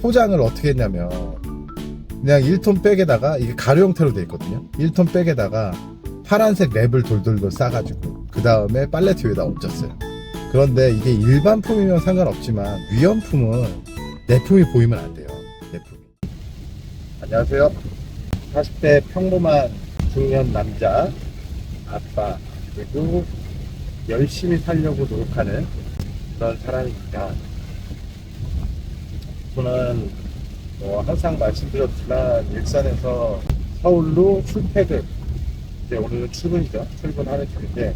포장을 어떻게 했냐면 그냥 1톤 백에다가 이게 가루 형태로 되어 있거든요. 1톤 백에다가 파란색 랩을 돌돌돌 싸가지고 그 다음에 팔레트 위에다 얹었어요. 그런데 이게 일반품이면 상관없지만 위험품은 내품이 보이면 안 돼요. 내품이. 안녕하세요. 40대 평범한 중년 남자 아빠, 그리고 열심히 살려고 노력하는 그런 사람입니다. 저는 항상 말씀드렸지만 일산에서 서울로 출퇴근, 이제 오늘은 출근이죠. 출근하는 중인데,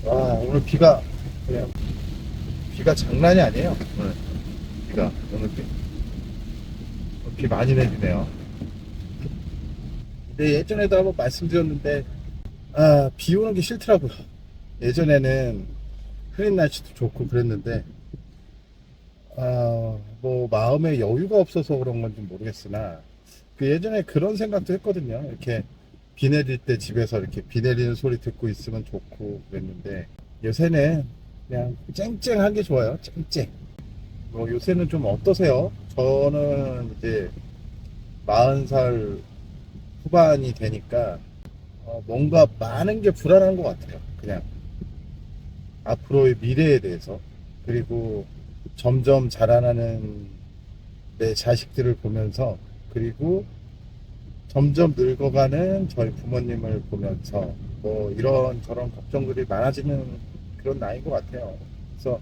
와, 오늘 비가 장난이 아니에요. 오늘 비 많이 내리네요. 근데 예전에도 한번 말씀드렸는데, 비 오는 게 싫더라고요. 예전에는 흐린 날씨도 좋고 그랬는데, 뭐 마음에 여유가 없어서 그런 건지 모르겠으나 그 예전에 그런 생각도 했거든요. 이렇게 비 내릴 때 집에서 이렇게 비 내리는 소리 듣고 있으면 좋고 그랬는데, 요새는 그냥 쨍쨍한 게 좋아요. 쨍쨍. 요새는 좀 어떠세요? 저는 이제 40살 후반이 되니까 뭔가 많은 게 불안한 것 같아요. 그냥 앞으로의 미래에 대해서, 그리고 점점 자라나는 내 자식들을 보면서, 그리고 점점 늙어가는 저희 부모님을 보면서 뭐 이런저런 걱정들이 많아지는 그런 나이인 것 같아요. 그래서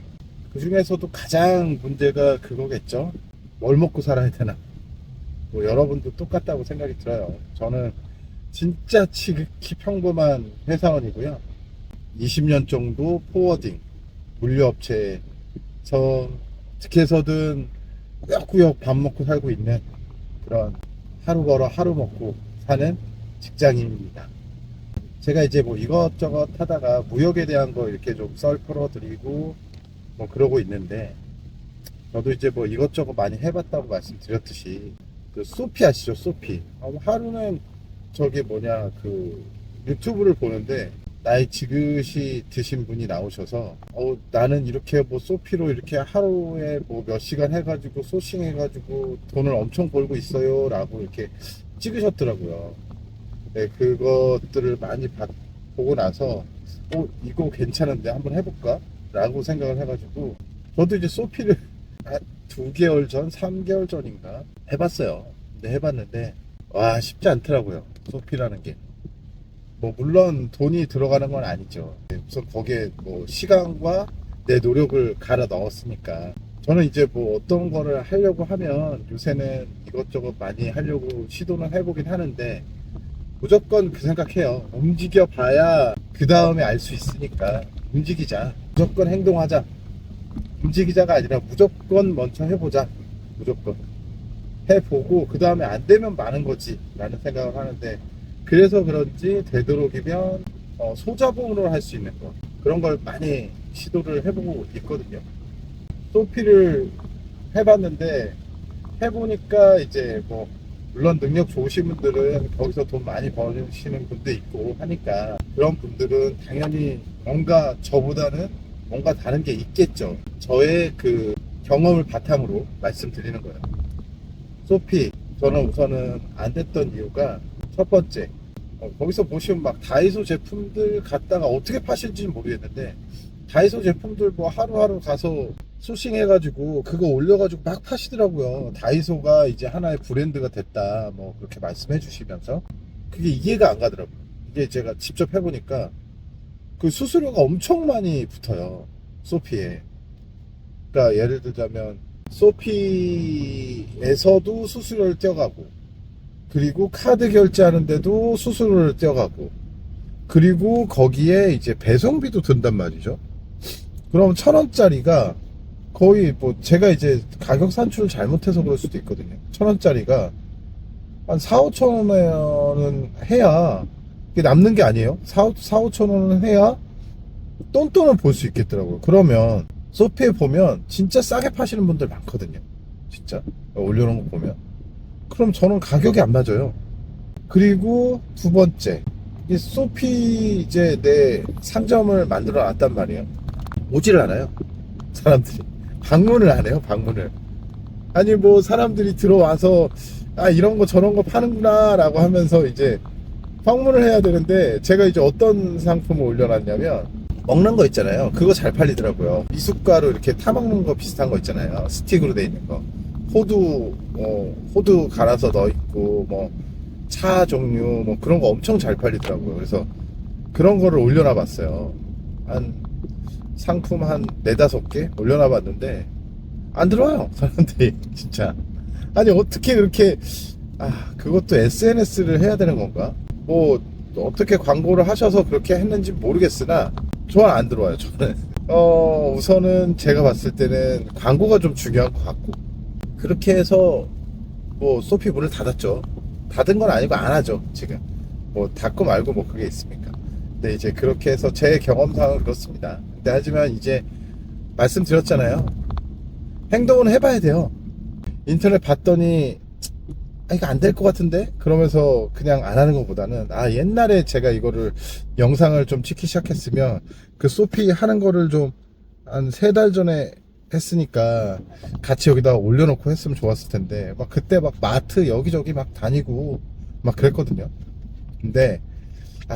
그 중에서도 가장 문제가 그거겠죠. 뭘 먹고 살아야 되나. 뭐 여러분도 똑같다고 생각이 들어요. 저는 진짜 지극히 평범한 회사원이고요. 20년 정도 포워딩, 물류업체에서 어떻게 해서든 꾸역꾸역 밥 먹고 살고 있는 그런 하루 벌어 하루 먹고 사는 직장인입니다. 제가 이제 뭐 이것저것 하다가 무역에 대한 거 이렇게 좀 썰 풀어드리고 뭐 그러고 있는데, 저도 이제 뭐 이것저것 많이 해봤다고 말씀드렸듯이 그 소피 아시죠? 소피. 하루는 그 유튜브를 보는데 나이 지긋이 드신 분이 나오셔서 나는 이렇게 뭐 소피로 이렇게 하루에 뭐 몇 시간 해가지고 소싱 해가지고 돈을 엄청 벌고 있어요 라고 이렇게 찍으셨더라고요. 네, 그것들을 많이 보고 나서 이거 괜찮은데 한번 해볼까 라고 생각을 해가지고 저도 이제 소피를 한 2개월 전, 3개월 전인가 해봤어요. 근데 해봤는데 와, 쉽지 않더라고요. 소피라는 게. 뭐 물론 돈이 들어가는 건 아니죠. 우선 거기에 뭐 시간과 내 노력을 갈아 넣었으니까. 저는 이제 뭐 어떤 거를 하려고 하면 요새는 이것저것 많이 하려고 시도는 해보긴 하는데, 무조건 그 생각해요. 움직여 봐야 그 다음에 알 수 있으니까 움직이자. 무조건 행동하자. 움직이자가 아니라 무조건 먼저 해보자. 무조건 해보고 그 다음에 안 되면 마는 거지 라는 생각을 하는데, 그래서 그런지 되도록이면 소자본으로 할 수 있는 거, 그런 걸 많이 시도를 해보고 있거든요. 소피를 해봤는데, 해보니까 이제 뭐 물론 능력 좋으신 분들은 거기서 돈 많이 버시는 분도 있고 하니까, 그런 분들은 당연히 뭔가 저보다는 뭔가 다른 게 있겠죠. 저의 그 경험을 바탕으로 말씀드리는 거예요. 소피, 저는 우선은 안 됐던 이유가, 첫 번째, 거기서 보시면 막 다이소 제품들 갖다가 어떻게 파실지는 모르겠는데, 다이소 제품들 뭐 하루하루 가서 소싱 해가지고 그거 올려가지고 막 파시더라고요. 다이소가 이제 하나의 브랜드가 됐다 뭐 그렇게 말씀해 주시면서, 그게 이해가 안 가더라고요. 이게 제가 직접 해보니까 그 수수료가 엄청 많이 붙어요, 소피에. 그러니까 예를 들자면 소피에서도 수수료를 떼어가고, 그리고 카드 결제하는데도 수수료를 떼어가고, 그리고 거기에 이제 배송비도 든단 말이죠. 그럼 1,000원짜리가 거의 뭐 제가 이제 가격 산출을 잘못해서 그럴 수도 있거든요. 1,000원짜리가 한 4,000~5,000원은 해야 이게 남는 게 아니에요. 4,000~5,000원은 해야 똔똔은 볼 수 있겠더라고요. 그러면 소피에 보면 진짜 싸게 파시는 분들 많거든요. 진짜 올려놓은 거 보면. 그럼 저는 가격이 안 맞아요. 그리고 두 번째, 이 소피 이제 내 상점을 만들어 놨단 말이에요. 오지를 않아요, 사람들이. 방문을 안 해요, 방문을. 아니 뭐 사람들이 들어와서 아 이런 거 저런 거 파는구나 라고 하면서 이제 방문을 해야 되는데, 제가 이제 어떤 상품을 올려놨냐면 먹는 거 있잖아요. 그거 잘 팔리더라고요. 미숫가루 이렇게 타먹는 거 비슷한 거 있잖아요. 스틱으로 돼 있는 거. 호두 갈아서 넣어 있고 뭐 차 종류 뭐 그런 거 엄청 잘 팔리더라고요. 그래서 그런 거를 올려놔 봤어요. 한 상품 한 4-5개 올려놔 봤는데 안 들어와요, 사람들이. 진짜. 아니 어떻게 그렇게, 그것도 SNS를 해야 되는 건가? 뭐 어떻게 광고를 하셔서 그렇게 했는지 모르겠으나 저는 안 들어와요, 저는. 우선은 제가 봤을 때는 광고가 좀 중요한 것 같고, 그렇게 해서 뭐 소피 문을 닫았죠. 닫은 건 아니고 안 하죠, 지금. 뭐 닫고 말고 뭐 그게 있습니까? 근데 이제 그렇게 해서 제 경험상은 그렇습니다. 근데 하지만 이제 말씀드렸잖아요. 행동은 해봐야 돼요. 인터넷 봤더니 이거 안 될 것 같은데? 그러면서 그냥 안 하는 것보다는, 옛날에 제가 이거를 영상을 좀 찍기 시작했으면 그 소피 하는 거를 좀 한 3달 전에 했으니까 같이 여기다 올려놓고 했으면 좋았을 텐데, 막 그때 막 마트 여기저기 막 다니고 막 그랬거든요. 근데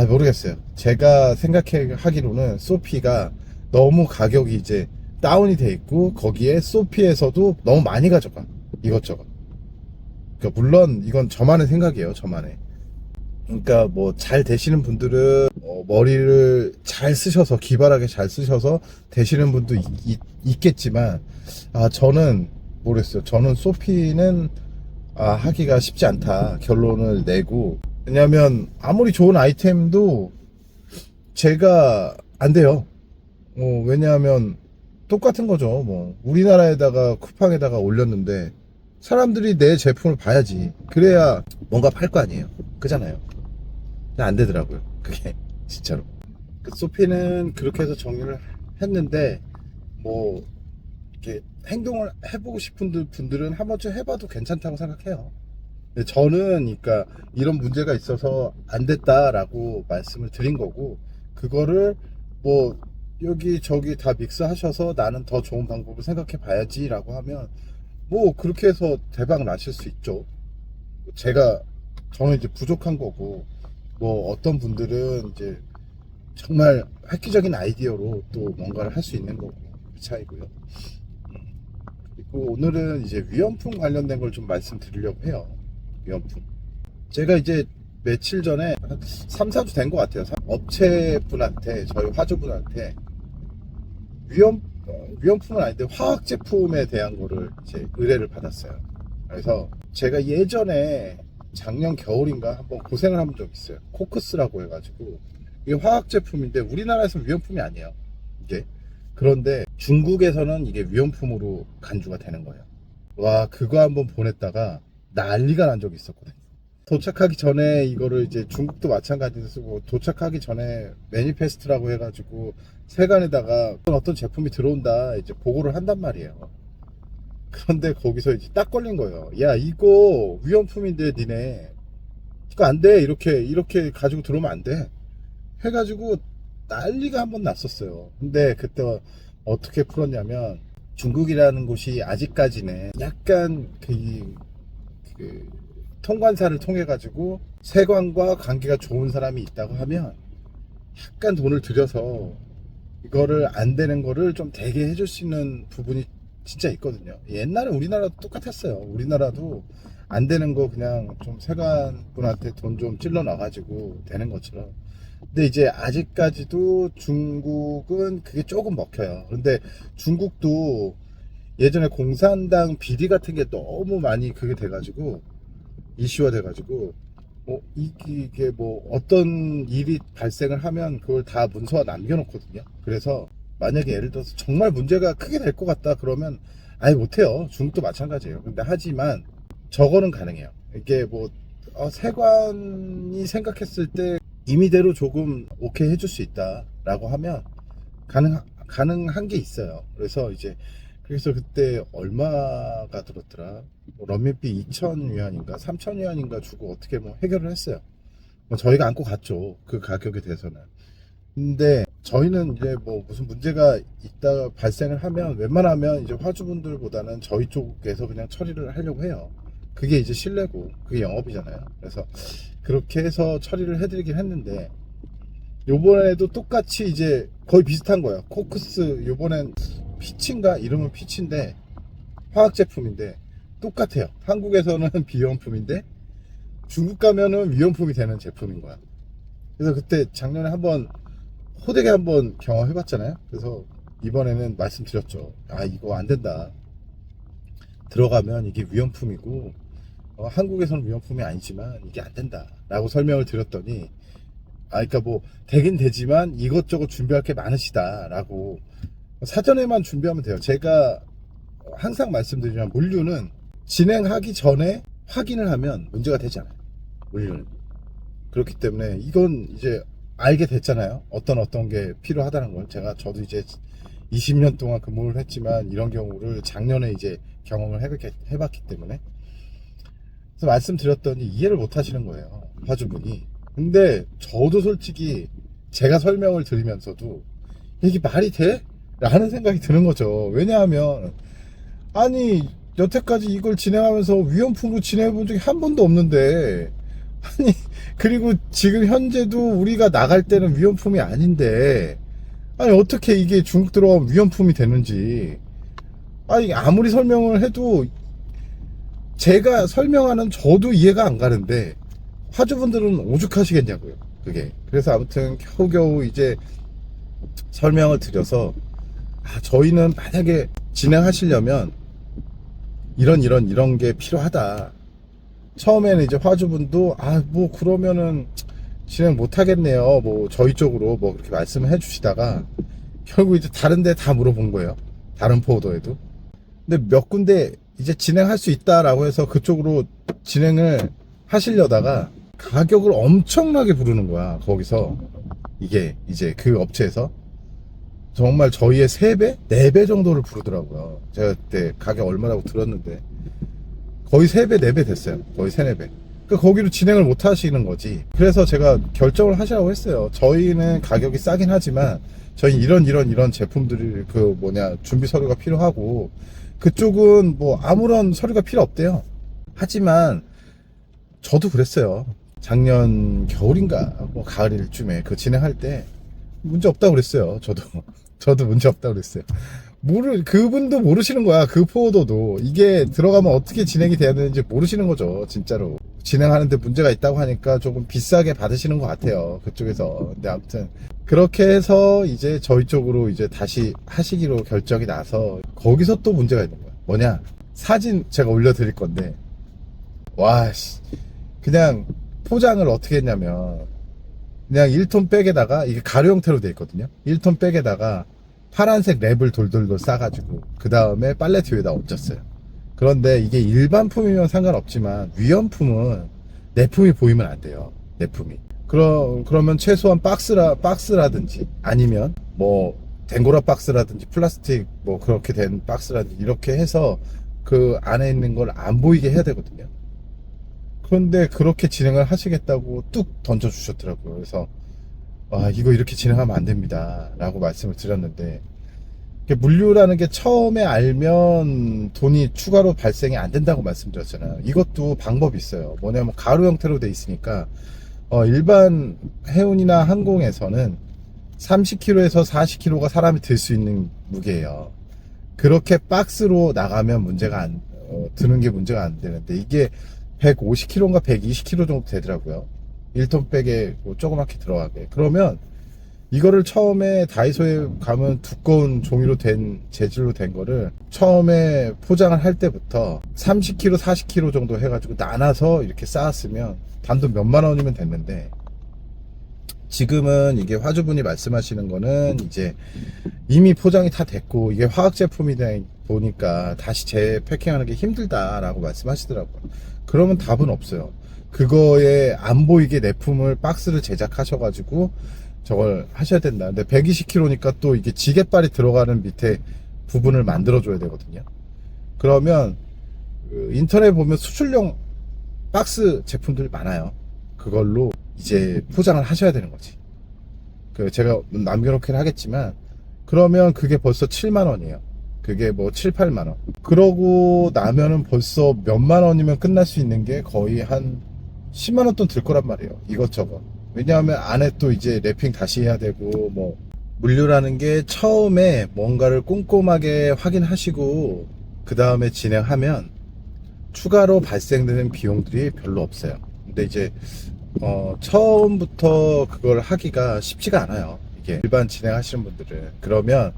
모르겠어요. 제가 생각하기로는 소피가 너무 가격이 이제 다운이 돼 있고, 거기에 소피에서도 너무 많이 가져가, 이것저것. 그러니까 물론 이건 저만의 생각이에요, 저만의. 그러니까 뭐 잘 되시는 분들은 머리를 잘 쓰셔서, 기발하게 잘 쓰셔서 되시는 분도 있겠지만, 저는 모르겠어요. 저는 소피는 하기가 쉽지 않다 결론을 내고. 왜냐면 아무리 좋은 아이템도 제가 안 돼요. 왜냐하면 똑같은 거죠. 뭐 우리나라에다가 쿠팡에다가 올렸는데 사람들이 내 제품을 봐야지, 그래야 뭔가 팔 거 아니에요. 그잖아요. 근데 안 되더라고요, 그게. 진짜로. 그 소피는 그렇게 해서 정리를 했는데, 뭐 이렇게 행동을 해보고 싶은 분들은 한 번쯤 해봐도 괜찮다고 생각해요. 근데 저는 그러니까 이런 문제가 있어서 안 됐다라고 말씀을 드린 거고, 그거를 뭐 여기저기 다 믹스하셔서 나는 더 좋은 방법을 생각해 봐야지 라고 하면 뭐 그렇게 해서 대박 나실 수 있죠. 저는 이제 부족한 거고, 뭐 어떤 분들은 이제 정말 획기적인 아이디어로 또 뭔가를 할 수 있는 거고, 그 차이고요. 그리고 오늘은 이제 위험품 관련된 걸 좀 말씀드리려고 해요. 위험품. 제가 이제 며칠 전에 한 3-4주 된 것 같아요. 업체분한테, 저희 화주분한테 위험품은 아닌데 화학 제품에 대한 거를 이제 의뢰를 받았어요. 그래서 제가 예전에 작년 겨울인가 한번 고생을 한 적 있어요. 코크스라고 해가지고, 이게 화학 제품인데 우리나라에서는 위험품이 아니에요, 이게. 그런데 중국에서는 이게 위험품으로 간주가 되는 거예요. 와, 그거 한번 보냈다가 난리가 난 적이 있었거든요. 도착하기 전에 이거를 이제, 중국도 마찬가지로 쓰고, 도착하기 전에 매니페스트라고 해가지고 세관에다가 어떤 제품이 들어온다 이제 보고를 한단 말이에요. 그런데 거기서 이제 딱 걸린 거예요. 야, 이거 위험품인데 니네 이거 안 돼, 이렇게 가지고 들어오면 안 돼 해가지고 난리가 한번 났었어요. 근데 그때 어떻게 풀었냐면, 중국이라는 곳이 아직까지는 약간 그 통관사를 통해 가지고 세관과 관계가 좋은 사람이 있다고 하면 약간 돈을 들여서 이거를 안 되는 거를 좀 되게 해줄 수 있는 부분이 진짜 있거든요. 옛날에 우리나라도 똑같았어요. 우리나라도 안 되는 거 그냥 좀 세관분한테 돈 좀 찔러 놔가지고 되는 것처럼. 근데 이제 아직까지도 중국은 그게 조금 먹혀요. 근데 중국도 예전에 공산당 비리 같은 게 너무 많이 그게 돼가지고, 이슈화 돼가지고, 이게 뭐 어떤 일이 발생을 하면 그걸 다 문서화 남겨놓거든요. 그래서 만약에 예를 들어서 정말 문제가 크게 될 것 같다 그러면 아예 못해요. 중국도 마찬가지예요. 근데 하지만 저거는 가능해요. 이게 뭐 세관이 생각했을 때 임의대로 조금 오케이 해줄 수 있다라고 하면 가능한 게 있어요. 그래서 그때 얼마가 들었더라? 뭐 런민비 2,000위안인가 3,000위안인가 주고 어떻게 뭐 해결을 했어요. 뭐 저희가 안고 갔죠, 그 가격에 대해서는. 근데 저희는 이제 뭐 무슨 문제가 있다 발생을 하면 웬만하면 이제 화주분들보다는 저희 쪽에서 그냥 처리를 하려고 해요. 그게 이제 신뢰고 그게 영업이잖아요. 그래서 그렇게 해서 처리를 해드리긴 했는데, 요번에도 똑같이 이제 거의 비슷한 거예요. 코크스 요번엔 피치인가? 이름은 피치인데 화학 제품인데 똑같아요. 한국에서는 비용품인데 중국 가면은 위험품이 되는 제품인 거야. 그래서 그때 작년에 한번 호되게 한번 경험해 봤잖아요. 그래서 이번에는 말씀드렸죠. 아, 이거 안 된다. 들어가면 이게 위험품이고, 한국에서는 위험품이 아니지만 이게 안 된다 라고 설명을 드렸더니, 그러니까 뭐 되긴 되지만 이것저것 준비할 게 많으시다 라고. 사전에만 준비하면 돼요. 제가 항상 말씀드리지만 물류는 진행하기 전에 확인을 하면 문제가 되지 않아요. 물류는. 그렇기 때문에 이건 이제 알게 됐잖아요. 어떤 게 필요하다는 걸. 저도 이제 20년 동안 근무를 했지만 이런 경우를 작년에 이제 경험을 해봤기 때문에. 그래서 말씀드렸더니 이해를 못 하시는 거예요, 화주분이. 근데 저도 솔직히 제가 설명을 드리면서도 이게 말이 돼? 라는 생각이 드는 거죠. 왜냐하면 아니 여태까지 이걸 진행하면서 위험품으로 진행해 본 적이 한 번도 없는데, 아니 그리고 지금 현재도 우리가 나갈 때는 위험품이 아닌데, 아니 어떻게 이게 중국 들어가면 위험품이 되는지, 아니 아무리 설명을 해도 제가 설명하는 저도 이해가 안 가는데 화주분들은 오죽하시겠냐고요, 그게. 그래서 아무튼 겨우겨우 이제 설명을 드려서, 저희는 만약에 진행하시려면 이런 게 필요하다. 처음에는 이제 화주분도 뭐 그러면은 진행 못 하겠네요, 뭐 저희 쪽으로 뭐 그렇게 말씀을 해 주시다가 결국 이제 다른 데 다 물어본 거예요, 다른 포워더에도. 근데 몇 군데 이제 진행할 수 있다라고 해서 그쪽으로 진행을 하시려다가 가격을 엄청나게 부르는 거야, 거기서. 이게 이제 그 업체에서 정말 저희의 3배? 4배 정도를 부르더라고요. 제가 그때 가격 얼마라고 들었는데 거의 3배, 4배 됐어요. 거의 3, 4배. 그러니까 거기로 진행을 못 하시는 거지. 그래서 제가 결정을 하시라고 했어요. 저희는 가격이 싸긴 하지만 저희 이런 제품들이 준비 서류가 필요하고, 그쪽은 뭐 아무런 서류가 필요 없대요. 하지만 저도 그랬어요. 작년 겨울인가 뭐 가을일쯤에 그 진행할 때 문제 없다고 그랬어요. 저도 문제 없다고 그랬어요. 그분도 모르시는 거야. 그 포워더도 이게 들어가면 어떻게 진행이 돼야 되는지 모르시는 거죠, 진짜로. 진행하는데 문제가 있다고 하니까 조금 비싸게 받으시는 것 같아요, 그쪽에서. 근데 아무튼 그렇게 해서 이제 저희 쪽으로 이제 다시 하시기로 결정이 나서, 거기서 또 문제가 있는 거야. 뭐냐, 사진 제가 올려드릴 건데, 그냥 포장을 어떻게 했냐면, 그냥 1톤 백에다가, 이게 가루 형태로 돼 있거든요. 1톤 백에다가 파란색 랩을 돌돌돌 싸가지고 그 다음에 팔레트 위에다 얹었어요. 그런데 이게 일반품이면 상관없지만 위험품은 내품이 보이면 안 돼요. 내품이. 그러면 최소한 박스라든지 아니면 뭐 댕고라 박스라든지 플라스틱 뭐 그렇게 된 박스라든지 이렇게 해서 그 안에 있는 걸 안 보이게 해야 되거든요. 그런데 그렇게 진행을 하시겠다고 뚝 던져 주셨더라고요. 그래서 이거 이렇게 진행하면 안 됩니다 라고 말씀을 드렸는데, 물류라는 게 처음에 알면 돈이 추가로 발생이 안 된다고 말씀드렸잖아요. 이것도 방법이 있어요. 뭐냐면 가루 형태로 돼 있으니까 일반 해운이나 항공에서는 30kg에서 40kg가 사람이 들 수 있는 무게예요. 그렇게 박스로 나가면 드는 게 문제가 안 되는데, 이게 150kg인가 120kg 정도 되더라고요. 1톤 백에 조그맣게 들어가게. 그러면 이거를 처음에 다이소에 가면 두꺼운 종이로 된, 재질로 된 거를 처음에 포장을 할 때부터 30kg, 40kg 정도 해가지고 나눠서 이렇게 쌓았으면 단돈 몇만 원이면 됐는데, 지금은 이게 화주분이 말씀하시는 거는 이제 이미 포장이 다 됐고 이게 화학 제품이다 보니까 다시 재패킹하는 게 힘들다라고 말씀하시더라고요. 그러면 답은 없어요. 그거에 안 보이게 내품을 박스를 제작하셔가지고 저걸 하셔야 된다. 근데 120kg니까 또 이게 지게발이 들어가는 밑에 부분을 만들어줘야 되거든요. 그러면 인터넷에 보면 수출용 박스 제품들이 많아요. 그걸로 이제 포장을 하셔야 되는 거지. 그 제가 남겨놓긴 하겠지만, 그러면 그게 벌써 7만 원이에요. 그게 뭐 7, 8만 원. 그러고 나면은 벌써 몇만 원이면 끝날 수 있는 게 거의 한 10만 원 돈 들 거란 말이에요. 이것저것. 왜냐하면 안에 또 이제 랩핑 다시 해야 되고, 뭐 물류라는 게 처음에 뭔가를 꼼꼼하게 확인하시고 그 다음에 진행하면 추가로 발생되는 비용들이 별로 없어요. 근데 이제 처음부터 그걸 하기가 쉽지가 않아요. 이게 일반 진행하시는 분들은. 그러면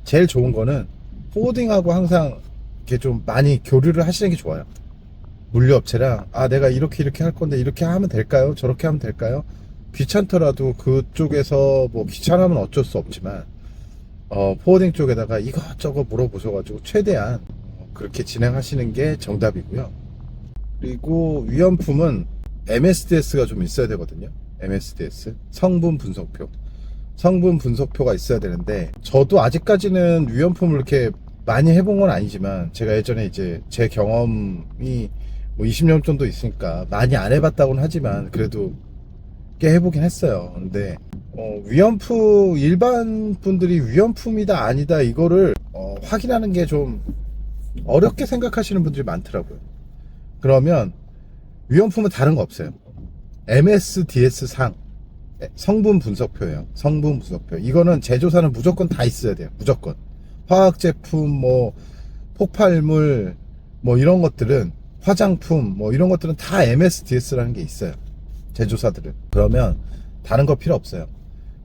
제일 좋은 거는 포워딩하고 항상 이렇게 좀 많이 교류를 하시는 게 좋아요. 물류업체랑, 아, 내가 이렇게 할 건데 이렇게 하면 될까요? 저렇게 하면 될까요? 귀찮더라도 그쪽에서 뭐 귀찮으면 어쩔 수 없지만 포워딩 쪽에다가 이것저것 물어보셔가지고 최대한 그렇게 진행하시는 게 정답이고요. 그리고 위험품은 MSDS가 좀 있어야 되거든요. MSDS 성분 분석표가 있어야 되는데, 저도 아직까지는 위험품을 이렇게 많이 해본 건 아니지만, 제가 예전에 이제 제 경험이 뭐 20년 정도 있으니까 많이 안 해봤다고는 하지만 그래도 꽤 해보긴 했어요. 근데 위험품, 일반 분들이 위험품이다 아니다 이거를 확인하는 게 좀 어렵게 생각하시는 분들이 많더라고요. 그러면 위험품은 다른 거 없어요. MSDS 상 성분 분석표예요. 성분 분석표. 이거는 제조사는 무조건 다 있어야 돼요. 무조건. 화학 제품, 뭐 폭발물, 뭐 이런 것들은, 화장품, 뭐 이런 것들은 다 MSDS라는 게 있어요. 제조사들은. 그러면 다른 거 필요 없어요.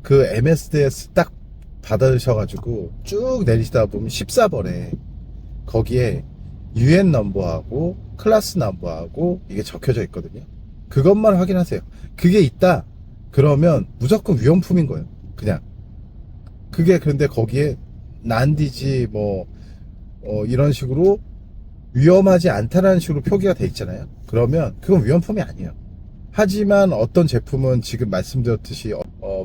그 MSDS 딱 받으셔가지고 쭉 내리시다 보면 14번에 거기에 UN 넘버하고 클래스 넘버하고 이게 적혀져 있거든요. 그것만 확인하세요. 그게 있다 그러면 무조건 위험품인 거예요. 그냥. 그게 그런데 거기에 난디지 뭐 이런 식으로 위험하지 않다라는 식으로 표기가 돼 있잖아요. 그러면 그건 위험품이 아니에요. 하지만 어떤 제품은 지금 말씀드렸듯이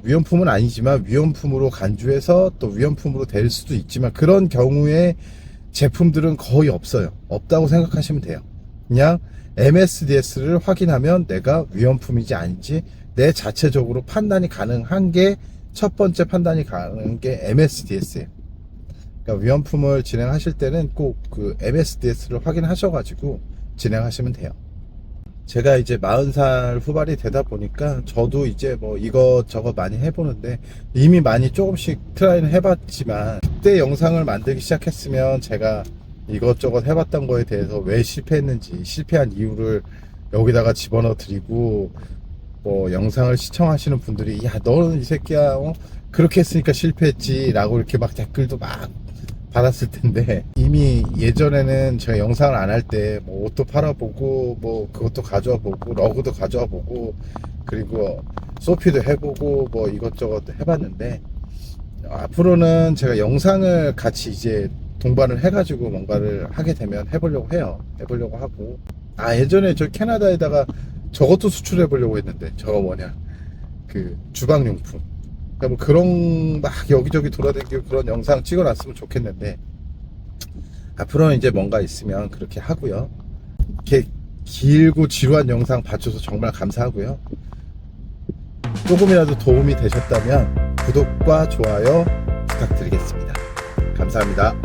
위험품은 아니지만 위험품으로 간주해서 또 위험품으로 될 수도 있지만, 그런 경우에 제품들은 거의 없어요. 없다고 생각하시면 돼요. 그냥 MSDS를 확인하면 내가 위험품인지 아닌지 내 자체적으로 판단이 가능한 게, 첫 번째 판단이 가능한 게 MSDS예요. 그러니까 위험품을 진행하실 때는 꼭 그 MSDS를 확인하셔가지고 진행하시면 돼요. 제가 이제 40살 후반이 되다 보니까 저도 이제 뭐 이것저것 많이 해보는데, 이미 많이 조금씩 트라이는 해봤지만, 그때 영상을 만들기 시작했으면 제가 이것저것 해봤던 거에 대해서 왜 실패했는지, 실패한 이유를 여기다가 집어넣어 드리고, 뭐 영상을 시청하시는 분들이 야 너는 이 새끼야 그렇게 했으니까 실패했지 라고 이렇게 막 댓글도 막 받았을 텐데, 이미 예전에는 제가 영상을 안 할 때 뭐 옷도 팔아보고 뭐 그것도 가져와 보고 러그도 가져와 보고 그리고 소피도 해보고 뭐 이것저것 해봤는데, 앞으로는 제가 영상을 같이 이제 동반을 해가지고 뭔가를 하게 되면 해보려고 해요. 해보려고 하고, 예전에 저 캐나다에다가 저것도 수출해 보려고 했는데, 저거 뭐냐 그 주방용품, 그러니까 뭐 그런 막 여기저기 돌아다니고 그런 영상 찍어놨으면 좋겠는데, 앞으로는 이제 뭔가 있으면 그렇게 하고요. 이렇게 길고 지루한 영상 봐줘서 정말 감사하고요. 조금이라도 도움이 되셨다면 구독과 좋아요 부탁드리겠습니다. 감사합니다.